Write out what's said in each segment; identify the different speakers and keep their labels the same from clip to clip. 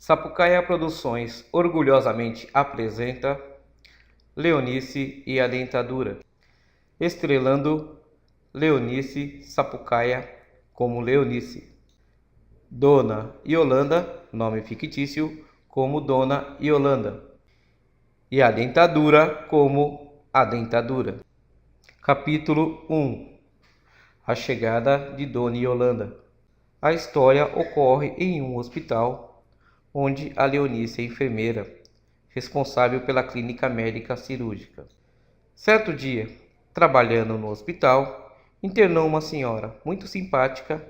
Speaker 1: Sapucaia Produções orgulhosamente apresenta Leonice e a Dentadura, estrelando Leonice Sapucaia como Leonice, Dona Yolanda, nome fictício, como Dona Yolanda, e a Dentadura como a Dentadura. Capítulo 1. A chegada de Dona Yolanda. A história ocorre em um hospital onde a Leonice é enfermeira, responsável pela clínica médica cirúrgica. Certo dia, trabalhando no hospital, internou uma senhora muito simpática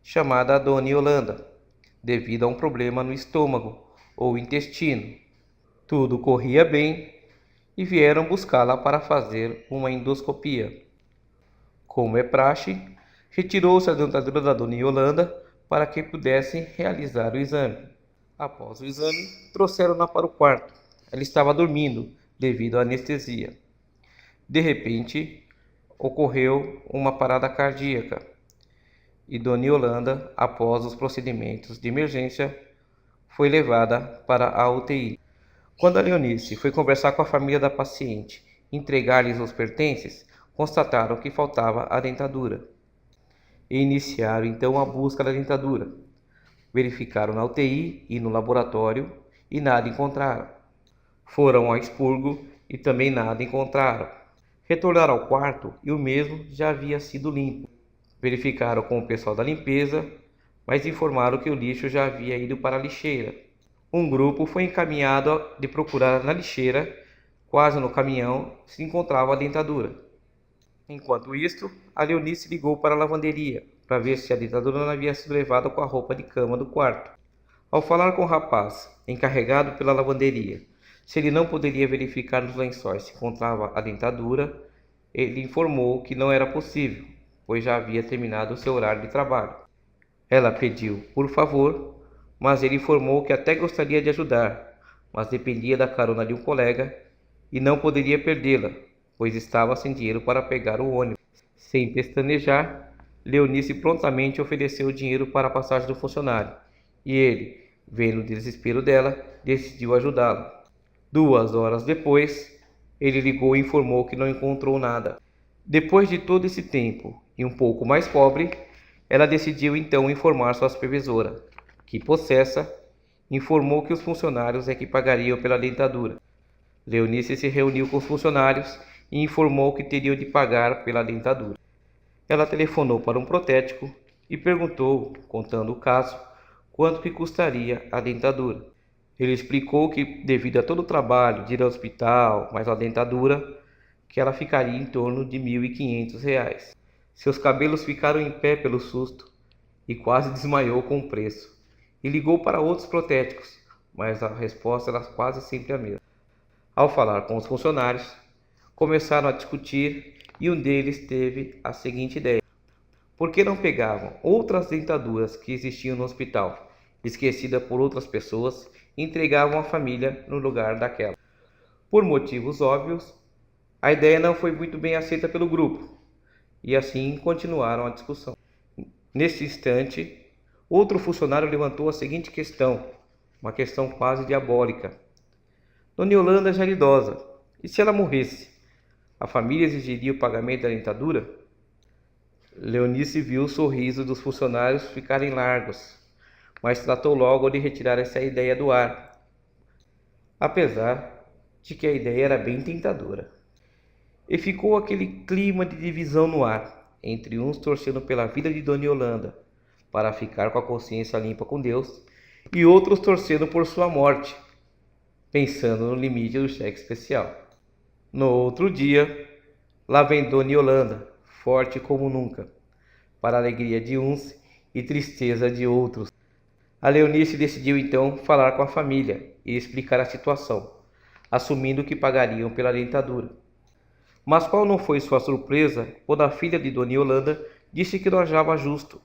Speaker 1: chamada Dona Yolanda, devido a um problema no estômago ou intestino. Tudo corria bem e vieram buscá-la para fazer uma endoscopia. Como é praxe, retirou-se a dentadura da Dona Yolanda para que pudessem realizar o exame. Após o exame, trouxeram-na para o quarto. Ela estava dormindo devido à anestesia. De repente, ocorreu uma parada cardíaca e Dona Yolanda, após os procedimentos de emergência, foi levada para a UTI. Quando a Leonice foi conversar com a família da paciente e entregar-lhes os pertences, constataram que faltava a dentadura e iniciaram então a busca da dentadura. Verificaram na UTI e no laboratório e nada encontraram. Foram ao expurgo e também nada encontraram. Retornaram ao quarto e o mesmo já havia sido limpo. Verificaram com o pessoal da limpeza, mas informaram que o lixo já havia ido para a lixeira. Um grupo foi encaminhado de procurar na lixeira. Quase no caminhão se encontrava a dentadura. Enquanto isto, a Leonice ligou para a lavanderia para ver se a dentadura não havia sido levada com a roupa de cama do quarto. Ao falar com o rapaz, encarregado pela lavanderia, se ele não poderia verificar nos lençóis se encontrava a dentadura, ele informou que não era possível, pois já havia terminado o seu horário de trabalho. Ela pediu por favor, mas ele informou que até gostaria de ajudar, mas dependia da carona de um colega e não poderia perdê-la, pois estava sem dinheiro para pegar o ônibus. Sem pestanejar, Leonice prontamente ofereceu o dinheiro para a passagem do funcionário, e ele, vendo o desespero dela, decidiu ajudá-la. 2 horas depois, ele ligou e informou que não encontrou nada. Depois de todo esse tempo, e um pouco mais pobre, ela decidiu então informar sua supervisora, que, possessa, informou que os funcionários é que pagariam pela dentadura. Leonice se reuniu com os funcionários e informou que teriam de pagar pela dentadura. Ela telefonou para um protético e perguntou, contando o caso, quanto que custaria a dentadura. Ele explicou que, devido a todo o trabalho de ir ao hospital, mais a dentadura, que ela ficaria em torno de R$ 1.500. Seus cabelos ficaram em pé pelo susto e quase desmaiou com o preço. E ligou para outros protéticos, mas a resposta era quase sempre a mesma. Ao falar com os funcionários, começaram a discutir e um deles teve a seguinte ideia: por que não pegavam outras dentaduras que existiam no hospital, esquecidas por outras pessoas, e entregavam à família no lugar daquela? Por motivos óbvios, a ideia não foi muito bem aceita pelo grupo, e assim continuaram a discussão. Nesse instante, outro funcionário levantou a seguinte questão, uma questão quase diabólica: Dona Yolanda já era idosa, e se ela morresse, a família exigiria o pagamento da dentadura? Leonice viu o sorriso dos funcionários ficarem largos, mas tratou logo de retirar essa ideia do ar, apesar de que a ideia era bem tentadora. E ficou aquele clima de divisão no ar, entre uns torcendo pela vida de Dona Yolanda, para ficar com a consciência limpa com Deus, e outros torcendo por sua morte, pensando no limite do cheque especial. No outro dia, lá vem Dona Yolanda, forte como nunca, para a alegria de uns e tristeza de outros. A Leonice decidiu então falar com a família e explicar a situação, assumindo que pagariam pela dentadura. Mas qual não foi sua surpresa quando a filha de Dona Yolanda disse que não achava justo,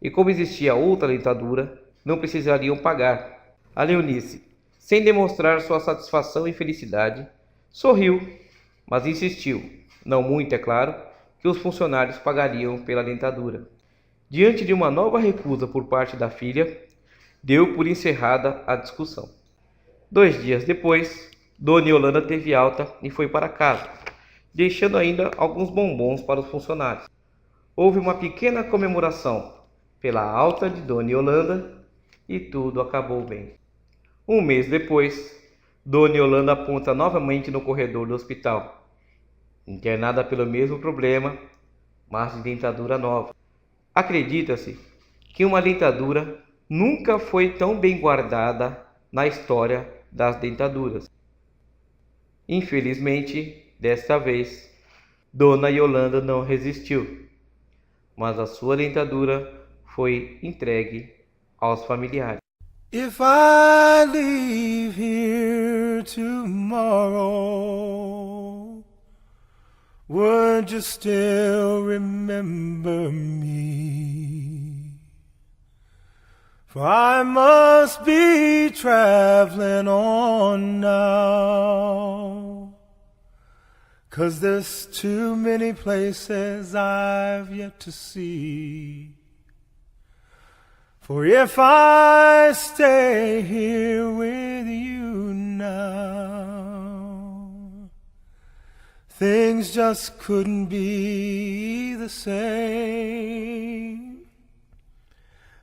Speaker 1: e como existia outra dentadura, não precisariam pagar. A Leonice, sem demonstrar sua satisfação e felicidade, sorriu, mas insistiu, não muito é claro, que os funcionários pagariam pela dentadura. Diante de uma nova recusa por parte da filha, deu por encerrada a discussão. 2 dias depois, Dona Yolanda teve alta e foi para casa, deixando ainda alguns bombons para os funcionários. Houve uma pequena comemoração pela alta de Dona Yolanda e tudo acabou bem. 1 mês depois, Dona Yolanda aponta novamente no corredor do hospital, internada pelo mesmo problema, mas de dentadura nova. Acredita-se que uma dentadura nunca foi tão bem guardada na história das dentaduras. Infelizmente, desta vez, Dona Yolanda não resistiu, mas a sua dentadura foi entregue aos familiares.
Speaker 2: If I leave here tomorrow, would you still remember me? For I must be traveling on now, 'cause there's too many places I've yet to see. For if I stay here with you now, things just couldn't be the same.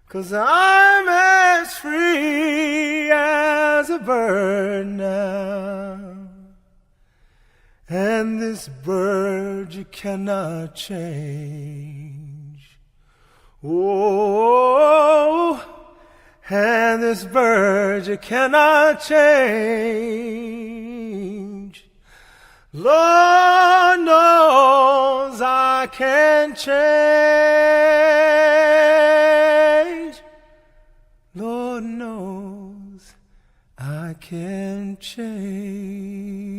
Speaker 2: 'Cause I'm as free as a bird now, and this bird you cannot change. Oh, and this bird you cannot change. Lord knows I can change. Lord knows I can change.